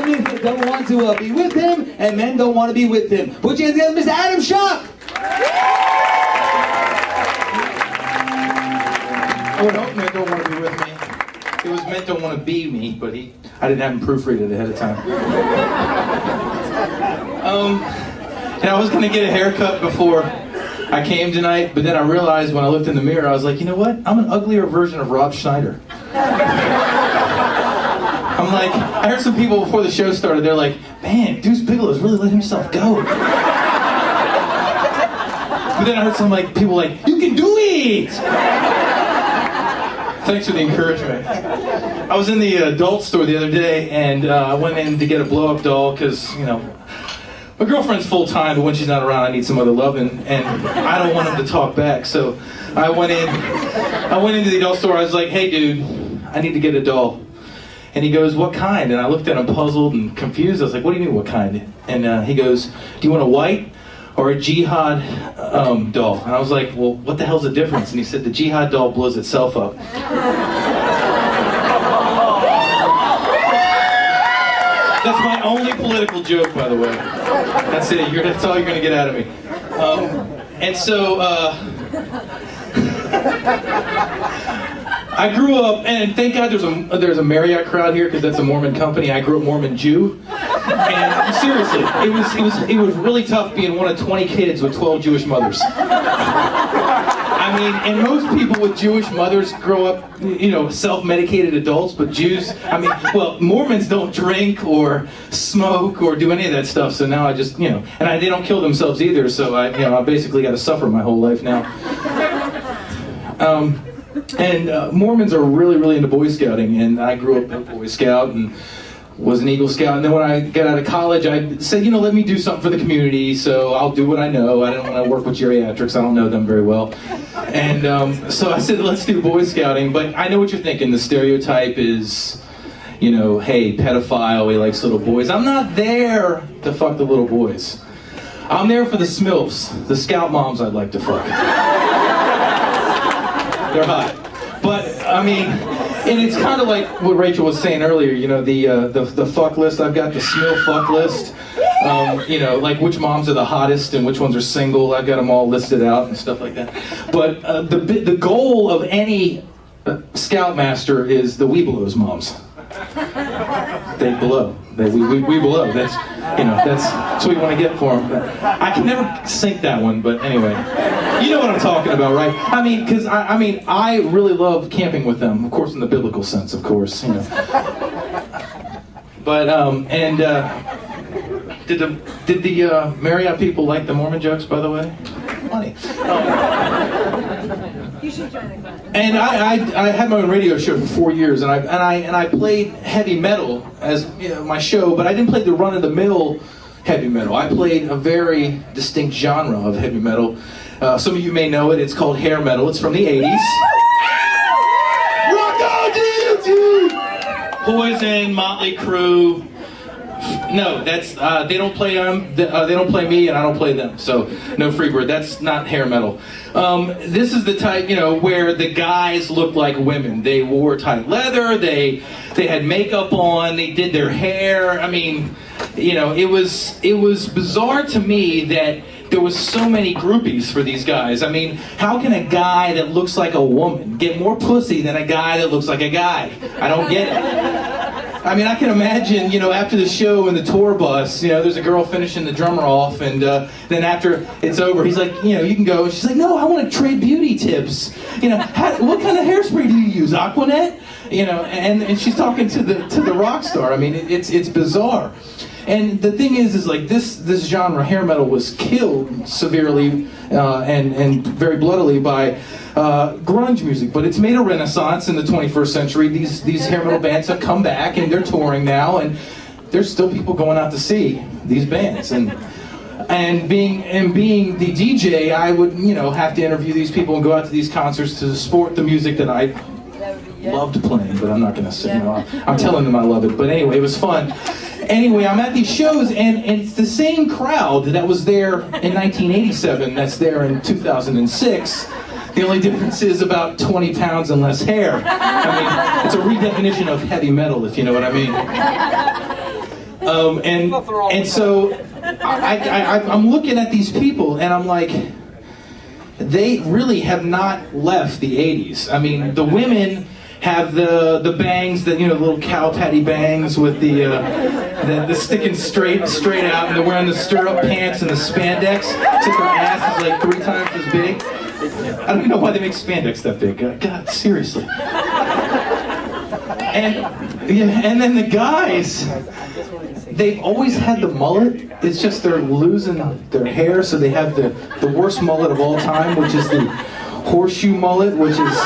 women don't want to be with him, and men don't want to be with him. Put your hands together, Mr. Adam Schuck! I would hope men don't want to be with me. It was meant don't want to be me, but I didn't have him proofread it ahead of time. And I was going to get a haircut before I came tonight, but then I realized when I looked in the mirror, I was like, you know what? I'm an uglier version of Rob Schneider. I'm like, I heard some people before the show started, they're like, man, Deuce Bigelow's really let himself go. But then I heard some people like, you can do it! Thanks for the encouragement. I was in the adult store the other day, and I went in to get a blow-up doll, because, you know, my girlfriend's full-time, but when she's not around, I need some other loving, and I don't want him to talk back, so I went into the adult store. I was like, hey, dude, I need to get a doll. And he goes, what kind? And I looked at him puzzled and confused. I was like, what do you mean, what kind? And he goes, do you want a white or a jihad doll? And I was like, well, what the hell's the difference? And he said, the jihad doll blows itself up. That's my only political joke, by the way. That's it. That's all you're going to get out of me. And so, I grew up, and thank God there's a Marriott crowd here, because that's a Mormon company. I grew up Mormon Jew. And seriously, it was really tough being one of 20 kids with 12 Jewish mothers. I mean, and most people with Jewish mothers grow up, you know, self-medicated adults, but Jews, I mean, well, Mormons don't drink or smoke or do any of that stuff, so now I just, you know, and they don't kill themselves either, so I basically got to suffer my whole life now. Mormons are really, really into Boy Scouting, and I grew up a Boy Scout and was an Eagle Scout, and then when I got out of college, I said, you know, let me do something for the community, so I'll do what I know. I don't want to work with geriatrics, I don't know them very well. And so I said, let's do Boy Scouting, but I know what you're thinking. The stereotype is, you know, hey, pedophile, he likes little boys. I'm not there to fuck the little boys. I'm there for the SMILFs, the scout moms I'd like to fuck. They're hot. But, I mean, and it's kind of like what Rachel was saying earlier, you know, the fuck list. I've got the SMILF fuck list. You know, like which moms are the hottest and which ones are single. I've got them all listed out and stuff like that. But the goal of any scoutmaster is the we blows moms. They blow. We blow. That's, you know, that's what we want to get for them. I can never sink that one, but anyway. You know what I'm talking about, right? I mean, because I really love camping with them, of course, in the biblical sense, of course, you know. But did the Marriott people like the Mormon jokes, by the way? Funny. You should join the club. And I had my own radio show for 4 years, and I played heavy metal as, you know, my show, but I didn't play the run-of-the-mill heavy metal. I played a very distinct genre of heavy metal. Some of you may know it. It's called hair metal. It's from the 80s. Rock on, dude! Poison, Motley Crue. No, that's they don't play they don't play me, and I don't play them. So no Freebird. That's not hair metal. This is the type, you know, where the guys looked like women. They wore tight leather. They had makeup on. They did their hair. I mean, you know, it was bizarre to me that there was so many groupies for these guys. I mean, how can a guy that looks like a woman get more pussy than a guy that looks like a guy? I don't get it. I mean, I can imagine, you know, after the show in the tour bus, you know, there's a girl finishing the drummer off, and then after it's over, he's like, you know, you can go. And she's like, no, I want to trade beauty tips. You know, what kind of hairspray do you use? Aquanet? You know, and she's talking to the rock star. I mean, it's bizarre. And the thing is like this genre, hair metal, was killed severely and very bloodily by grunge music. But it's made a renaissance in the 21st century. These hair metal bands have come back, and they're touring now, and there's still people going out to see these bands. And being the DJ, I would, you know, have to interview these people and go out to these concerts to support the music that I loved playing. But I'm not going to say, you know, I'm telling them I love it. But anyway, it was fun. Anyway, I'm at these shows, and it's the same crowd that was there in 1987 that's there in 2006. The only difference is about 20 pounds and less hair. I mean, it's a redefinition of heavy metal, if you know what I mean. And so I'm looking at these people and I'm like, they really have not left the 80s. I mean, the women have the bangs, the little cow patty bangs with the sticking straight out, and they're wearing the stirrup pants and the spandex. Except their ass is like 3 times as big. I don't even know why they make spandex that big. God, seriously. And then the guys, they've always had the mullet. It's just they're losing their hair, so they have the worst mullet of all time, which is the horseshoe mullet, which is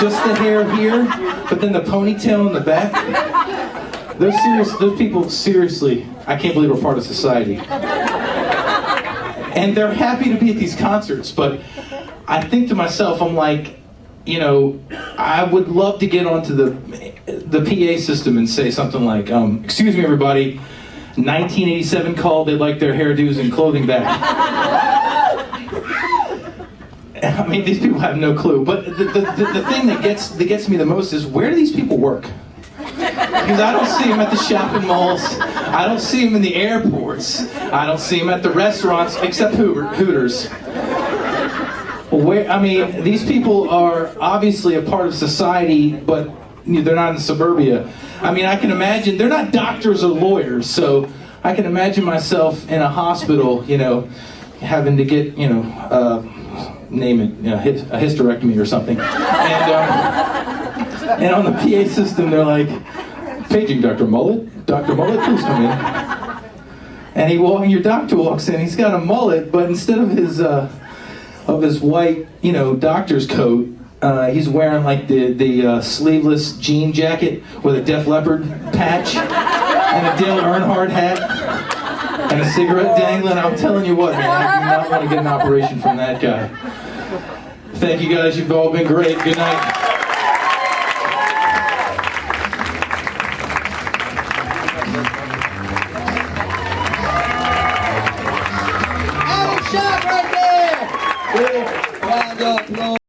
just the hair here, but then the ponytail in the back. Those people, seriously, I can't believe are part of society. And they're happy to be at these concerts, but I think to myself, I'm like, I would love to get onto the PA system and say something like, excuse me everybody, 1987 called, they'd like their hairdos and clothing back. I mean, these people have no clue. But the thing that gets me the most is, where do these people work? Because I don't see them at the shopping malls. I don't see them in the airports. I don't see them at the restaurants, except Hooters. I mean, these people are obviously a part of society, but they're not in suburbia. I mean, I can imagine, they're not doctors or lawyers, so I can imagine myself in a hospital, having to get, name it, a hysterectomy or something. And on the PA system, they're like, paging Dr. Mullet. Dr. Mullet, please come in. And your doctor walks in, he's got a mullet, but instead of his white, doctor's coat, he's wearing like the sleeveless jean jacket with a Def Leppard patch and a Dale Earnhardt hat and a cigarette dangling. I'm telling you what, man, I do not want to get an operation from that guy. Thank you guys, you've all been great. Good night. Shot right there! Round of applause.